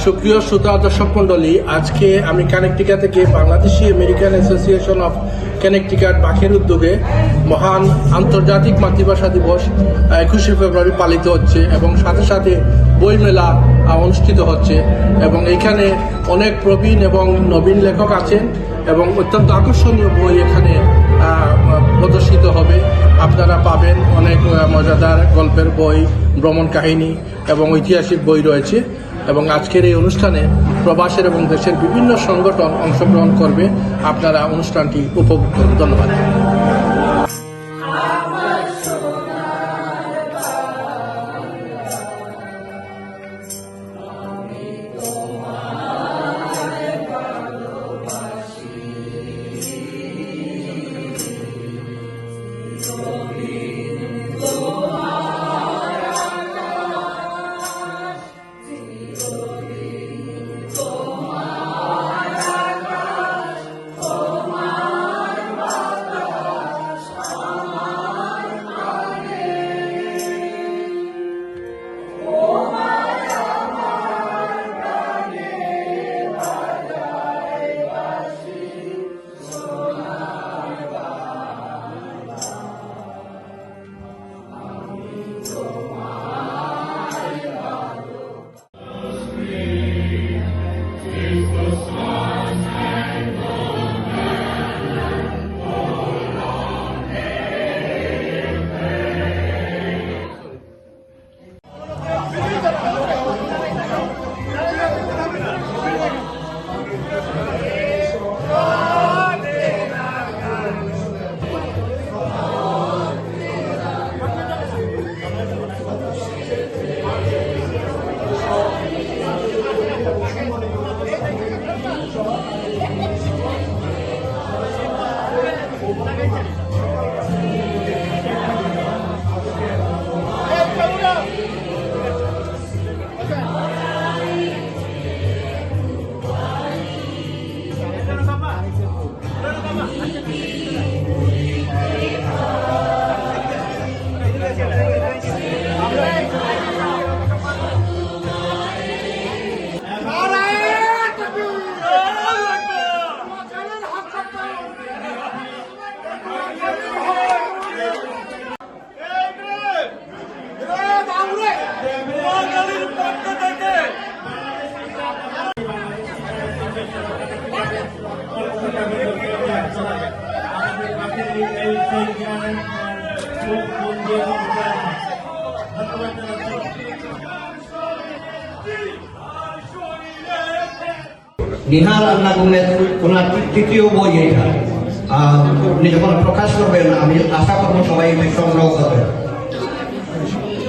সুপ্রিয় শ্রোতা দর্শক মন্ডলী, আজকে আমি কানেকটিকা থেকে Bangladeshi American association of Connecticut বাকের উদ্যোগে মহান আন্তর্জাতিক মাতৃভাষা দিবস 21শে ফেব্রুয়ারি পালিত হচ্ছে এবং সাথে সাথে বইমেলা অনুষ্ঠিত হচ্ছে এবং এখানে অনেক প্রবীণ এবং নবীন লেখক আছেন এবং অত্যন্ত আকর্ষণীয় বই এখানে প্রদর্শিত হবে। আপনারা পাবেন অনেক মজাদার গল্পের বই, ভ্রমণ কাহিনী এবং ঐতিহাসিক বই রয়েছে এবং আজকের এই অনুষ্ঠানে প্রবাসের এবং দেশের বিভিন্ন সংগঠন অংশগ্রহণ করবে। আপনারা অনুষ্ঠানটি উপভোগ করুন। ধন্যবাদ। নিহার আন্না গুমের ওনার তৃতীয় বই এটা উনি যখন প্রকাশ করবেন আমি আশা করবো সবাই সংগ্রহ করবেন।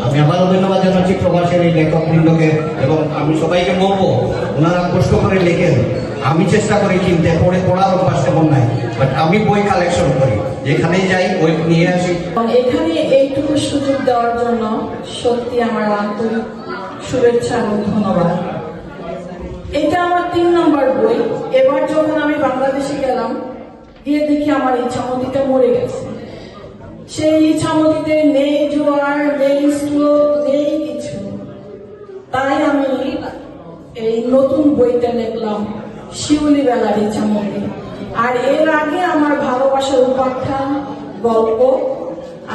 আমি আবারও ধন্যবাদ জানাচ্ছি প্রবাসের এই লেখক বৃন্দকে এবং আমি সবাইকে বলবো ওনারা কষ্ট করে লেখেন। আমি চেষ্টা করি কিনতে, পড়ার অভ্যাস তেমন নাই, বাট আমি বই কালেকশন করি, যেখানেই যাই বই নিয়ে আসি। এখানে এইটুকু সুযোগ দেওয়ার জন্য সত্যি আমার আন্তরিক শুভেচ্ছা এবং ধন্যবাদ। এটা আমার 3 নম্বর বই। এবার যখন আমি বাংলাদেশে গেলাম, গিয়ে দেখি আমার ইচ্ছামতিটা মরে গেছে। সেই ইচ্ছামতিতে নেই জোয়ার, নেই স্ট্রোক, নেই কিছু। তাই আমি এই নতুন বইটা লিখলাম, শিউলি বেলার ইচ্ছামতি। আর এর আগে আমার ভালোবাসার উপাখ্যান, গল্প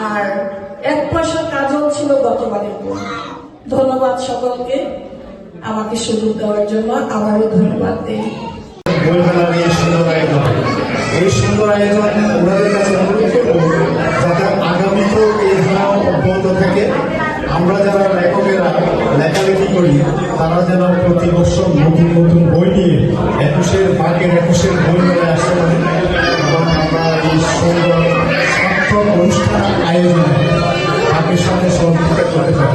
আর 1 পয়সার কাজল ছিল গতবারের বই। ধন্যবাদ সকলকে আমাকে সুযোগ দেওয়ার জন্য। আবারও ধন্যবাদ দেই। এই সুন্দর আয়োজন ওনাদের কাছে অনুরোধ করবো যাতে আগামীতেও এই ধারা অব্যাহত থাকে। আমরা যারা লেখকেরা লেখালেখি করি তারা যেন প্রতি বছর নতুন নতুন বই নিয়ে 21শে বই মেলায় আসতে পারে এবং আমরা এই সুন্দর সার্থক অনুষ্ঠান আয়োজনে তাদের সাথে সহযোগিতা করতে পারি।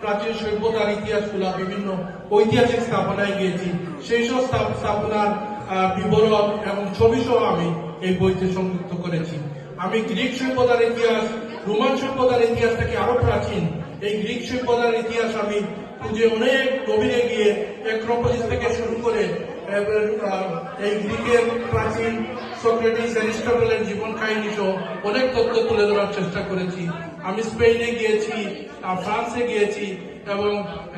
প্রাচীন সভ্যতার ইতিহাসগুলা বিভিন্ন ঐতিহাসিক স্থাপনায় গিয়েছি, সেই সব স্থাপনার বিবরণ এবং ছবি সহ আমি এই বইতে সংযুক্ত করেছি। আমি গ্রিক সভ্যতার ইতিহাস, রোমান সভ্যতার ইতিহাস থেকে আরো প্রাচীন এই গ্রিক সভ্যতার ইতিহাস আমি খুঁজে অনেক গভীরে গিয়ে অ্যাক্রোপলিস থেকে শুরু করে এই গ্রিকের প্রাচীন সক্রেটিস অ্যারিস্টটলের জীবন কাহিনী সহ অনেক তথ্য তুলে ধরার চেষ্টা করেছি। আমি স্পেনে গিয়েছি, ফ্রান্সে গিয়েছি এবং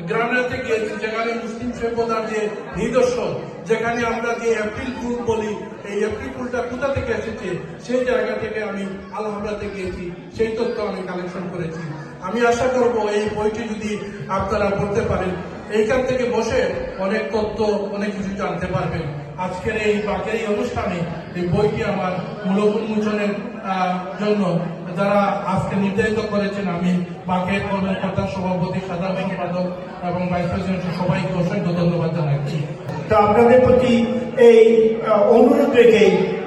গ্রানাতে গিয়েছি, যেখানে মুসলিম সভ্যতার যে নিদর্শন, যেখানে আমরা যে এপ্রিল ফুল বলি, এই এপ্রিল ফুলটা কোথা থেকে এসেছে সেই জায়গা থেকে আমি আলহামরাতে গিয়েছি, সেই তথ্য আমি কালেকশন করেছি। আমি আশা করব এই বইটি যদি আপনারা পড়তে পারেন, এইখান থেকে বসে অনেক তথ্য, অনেক কিছু জানতে পারবেন। আজকের এই বাকের এই অনুষ্ঠানে এই বইটি আমার মূলক উন্মোচনের জন্য যারা আজকে নির্ধারিত করেছেন, আমি বাকের কর্মকর্তা, সভাপতি, সাধারণ সম্পাদক এবং ভাইস প্রেসিডেন্ট সবাইকে অসংখ্য ধন্যবাদ জানাচ্ছি। তো আপনাদের প্রতি এই অনুরোধ রেখে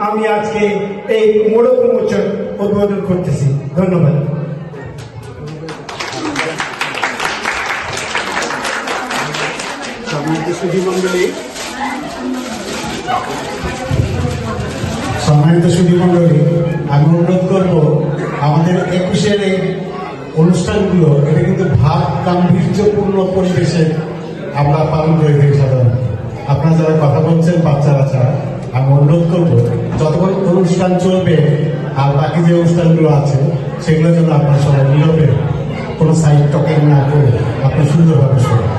আমি আজকে এই মোড়ক উন্মোচন উদ্বোধন করতেছি। ধন্যবাদ। সম্মানিত সুধীমণ্ডলী, সম্মানিত সুধীমণ্ডলী, আমি অনুরোধ করবো আমাদের 21-এর এই অনুষ্ঠানগুলো এটা কিন্তু ভাব গাম্ভীর্যপূর্ণ পরিবেশে আমরা পালন করে থাকি সাধারণত। আপনারা যারা কথা বলছেন বাচ্চারা ছাড়া, আমি অনুরোধ করবো যতক্ষণ অনুষ্ঠান চলবে আর বাকি যে অনুষ্ঠানগুলো আছে সেগুলো যেন আপনারা সবাই নীরবে কোনো সাইড টকিং না করে আপনার সুন্দরভাবে শোনেন।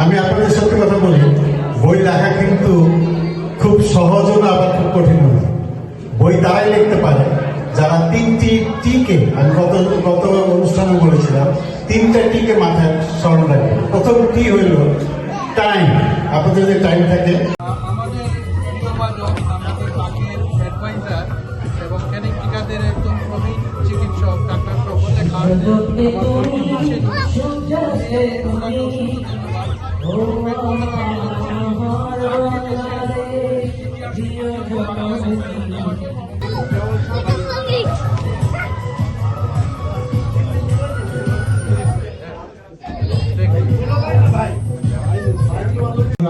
আমি আপনাদের সত্যি কথা বলি, বই লেখা কিন্তু খুব সহজও না, আবার খুব কঠিন না। বই তারাই লিখতে পারে যারা 3টি টিকে, আমি গত অনুষ্ঠানে বলেছিলাম 3টা টিকে মাথায় স্মরণ রাখবে। প্রথম টি হইল টাইম। আপনাদের যে টাইম থাকে, আমাদের সম্পাদক, আমাদের বাকের অ্যাডভাইজার এবং ক্যানেকটিকাদের একজন প্রবীণ চিকিৎসক ডাক্তার প্রফুল্ল খান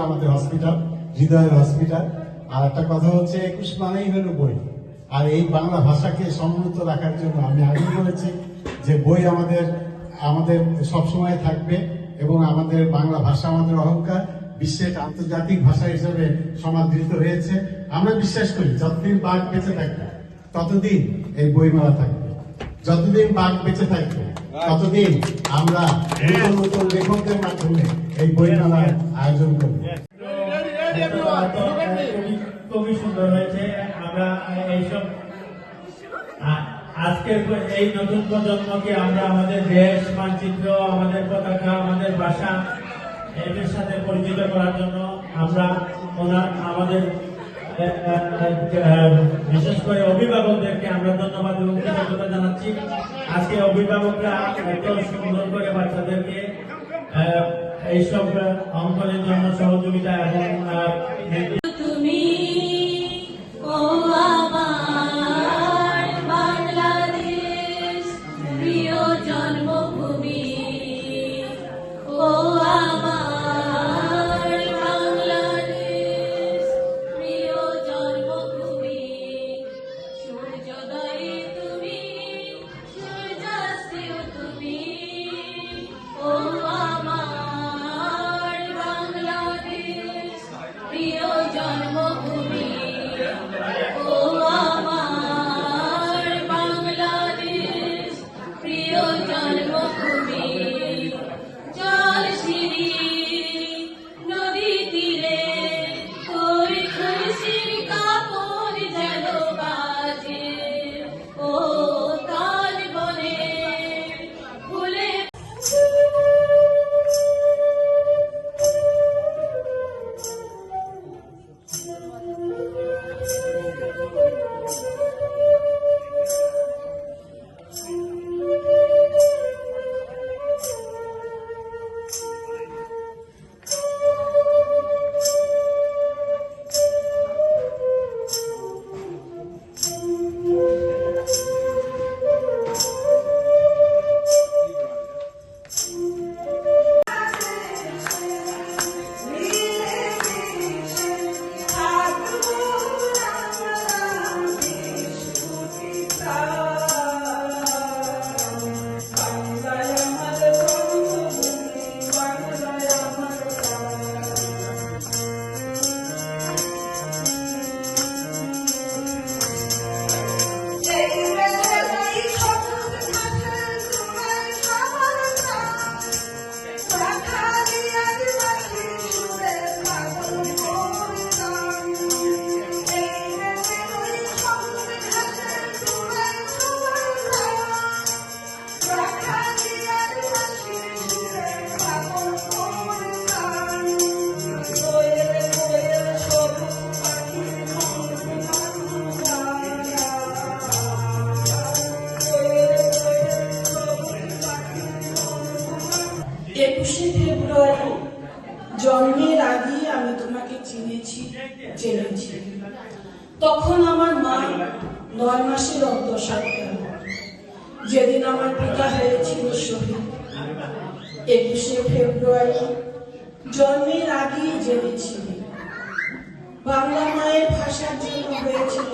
আমাদের হসপিটাল, হৃদয়ের হসপিটাল। আর একটা কথা হচ্ছে 21 মানেই হলো বই। আর এই বাংলা ভাষাকে সমুন্নত রাখার জন্য আমি আগেই বলেছি যে বই আমাদের সবসময় থাকবে এবং আমাদের বাংলা ভাষা আমাদের অহংকার, বিশ্বের আন্তর্জাতিক ভাষা হিসেবে সমাদৃত হয়েছে। আমরা বিশ্বাস করি যতদিন বাঘ বেঁচে থাকবে ততদিন এই বইমেলা থাকবে, যতদিন বাঘ বেঁচে থাকবে ততদিন আমরা নতুন নতুন লেখকদের মাধ্যমে এই বইমেলার আয়োজন করব। খুবই সুন্দর হয়েছে। আমরা এইসব আজকের এই নতুন প্রজন্মকে আমরা আমাদের দেশ, মানচিত্র, আমাদের পতাকা, আমাদের ভাষা এদের সাথে পরিচিত করার জন্য আমরা আমাদের বিশেষ করে অভিভাবকদেরকে আমরা ধন্যবাদ এবং কৃতজ্ঞতা জানাচ্ছি। আজকে অভিভাবকরা এত সুন্দর করে বাচ্চাদেরকে এইসব অঙ্কনের জন্য সহযোগিতা এবং তুমি ও আমার বাংলাদেশ, প্রিয় জন্মভূমি, ও আমার বাংলাদেশ, প্রিয় জন্মভূমি। সূর্যোদয়ে তুমি, সূর্যাস্তেও তুমি, ও আমার বাংলাদেশ, প্রিয় জন্মভূমি, ও আমার বাংলাদেশ, প্রিয় জন্মভূমি। জল সিঁড়ি নদী তীরে তোর খুশির কাপড় যেন বাজে, ও তাল বনে ফুলে আগেই আমি তোমাকে চিনেছি জেনেছি। তখন আমার মা 9 মাসের অন্তঃসত্ত্বা, যেদিন আমার পিতা হয়েছিল শহীদ। 21শে ফেব্রুয়ারি জন্মের আগেই জেনেছিলি বাংলা মায়ের ভাষার জন্য হয়েছিল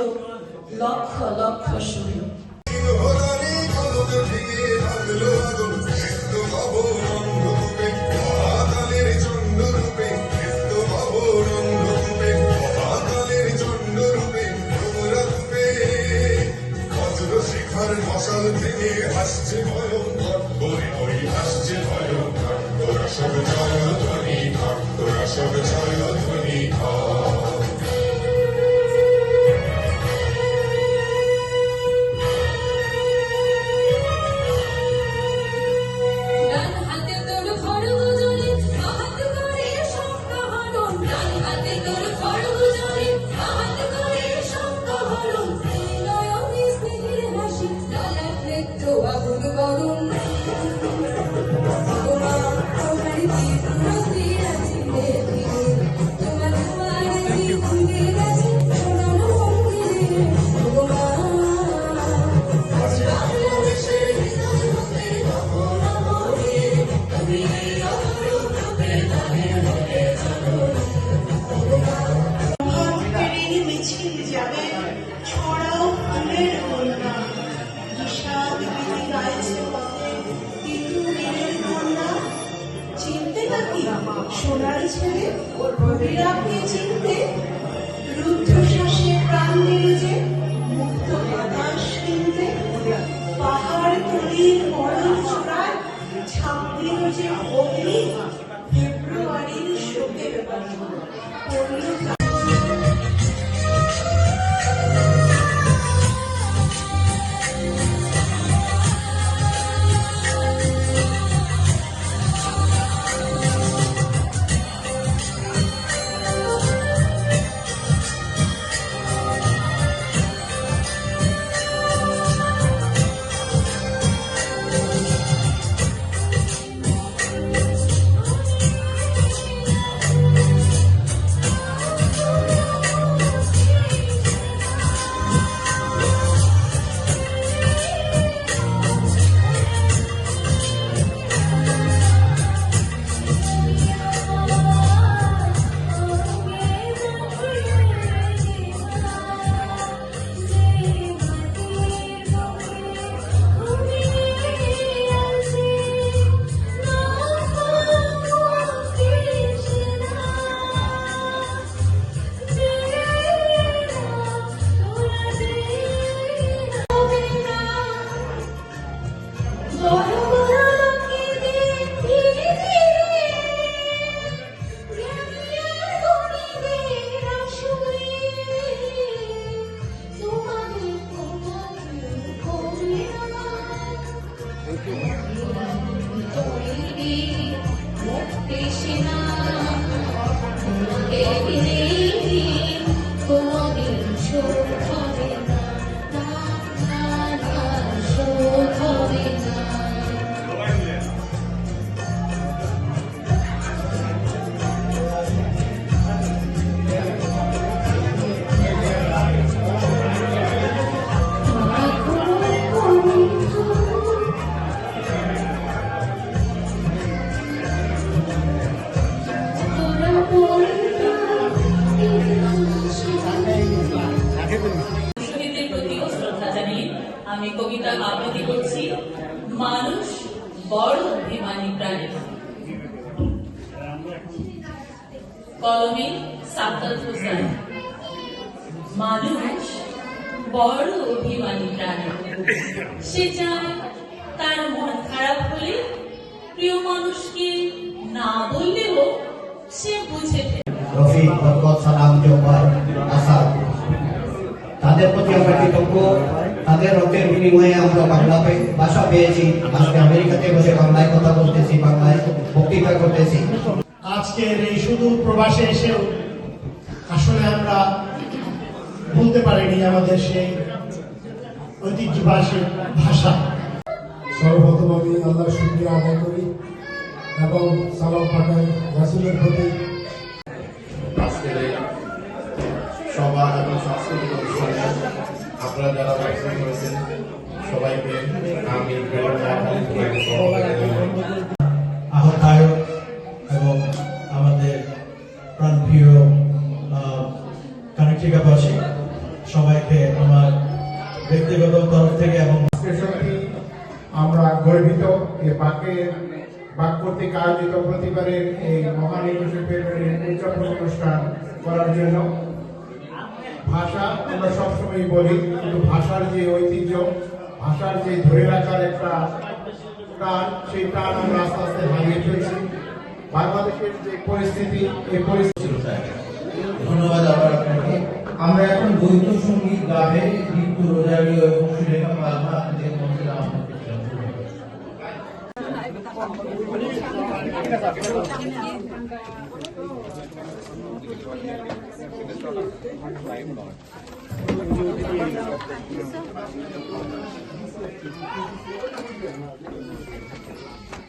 লক্ষ লক্ষ শহীদ। মশাল থেকে হাসছে ভয়ঙ্কর, ওই ওই হাসছে ভয়ঙ্কর, তোরা সব জয় ধ্বনি কর, তোরা সব জয় ধ্বনি কর। ডান হাতে তোর খড়গ জ্বলে, বাহাত করে শঙ্খহরণ। ডান হাতে তোর খড়গ জ্বলে, বাহাত করে শঙ্খহরণ। নয়নে স্নেহের হাসি, লালাট নেত্র আগুন গরম। ওমা, তোমার জীবনতে আছে দেখিলে, তোমার জীবনের আছে সোনার মন্দিরে। ওমা, আজ বাংলাদেশের হৃদয় হতে রমনা মরে, তুমি অপরূপে গানে বলে চলো। মহাবীরের মিছিল যাবে, ছড়াও ফুলের কন্যা। বিষাদ বিধি গাইছে পথে, তিতুমিরের কন্যা। চিনতে নাকি সোনার ছেলে, রবিরাকে চিনতে? রুদ্ধশ্বাসে প্রাণ দিল যে, মুক্ত বাতাস কিনতে। পাহাড় তলির মরণ চূড়ায় ছাপ দিল যে অগ্নি, ফেব্রুয়ারির শোকের বাণী পড়ল শহীদদের প্রতিও শ্রদ্ধা জানিয়ে আমি কবিতা আবৃত্তি করছি, মানুষ বড় অভিমানী প্রাণী। কলমে সাদ্দাত হোসেন। মানুষ বড় অভিমানী প্রাণী, সে চায় তার মন খারাপ হলে প্রিয় মানুষকে না বললেও সে বুঝে ফেলে। রফিক, বরকত, সালাম, জব্বার, আসাদ, তাদের প্রতি আমরা কৃতজ্ঞ। তাদের রক্তের বিনিময়ে আমরা বাংলা ভাষা পেয়েছি। আজকে আমেরিকাতে বসে বাংলায় কথা বলতেছি, বাংলায় বক্তৃতা করতেছি। আজকের এই সুদূর প্রবাসে এসেও আসলে আমরা বলতে পারিনি আমাদের সেই ঐতিহ্যবাহী ভাষা। সর্বপ্রথম আমি আল্লাহর শুকরিয়া আদায় করি এবং সালাম পাঠাই রাসূলের প্রতি। এবং সাংস্কৃতিক অনুষ্ঠানে আপনারা যারা অংশগ্রহণ করেছেন সবাইকে আমি আহ্বায়ক এবং আমাদের প্রাণপ্রিয় কানেক্টিকাবাসী সবাইকে আমার ব্যক্তিগত তরফ থেকে এবং আজকের সত্যি আমরা গর্বিত এই বাক কর্তৃক আয়োজিত প্রতিবারের এই মহান 21শে ফেব্রুয়ারির উদযাপন অনুষ্ঠান করার জন্য। ভাষা আমরা সবসময় বলি, কিন্তু ভাষার যে ঐতিহ্য, ভাষার যে ধরে রাখার একটা টান, সেই টান আমরা আস্তে আস্তে হারিয়ে ফেলছি। বাংলাদেশের যে পরিস্থিতি, এই পরিস্থিতি ধন্যবাদ আবার আপনাকে। আমরা এখন দ্বৈত সঙ্গীত গাবে দীপ্ত রোজারিও এবং সুলেখা পালমা আপনাদের মধ্যে আমাদের Thank you.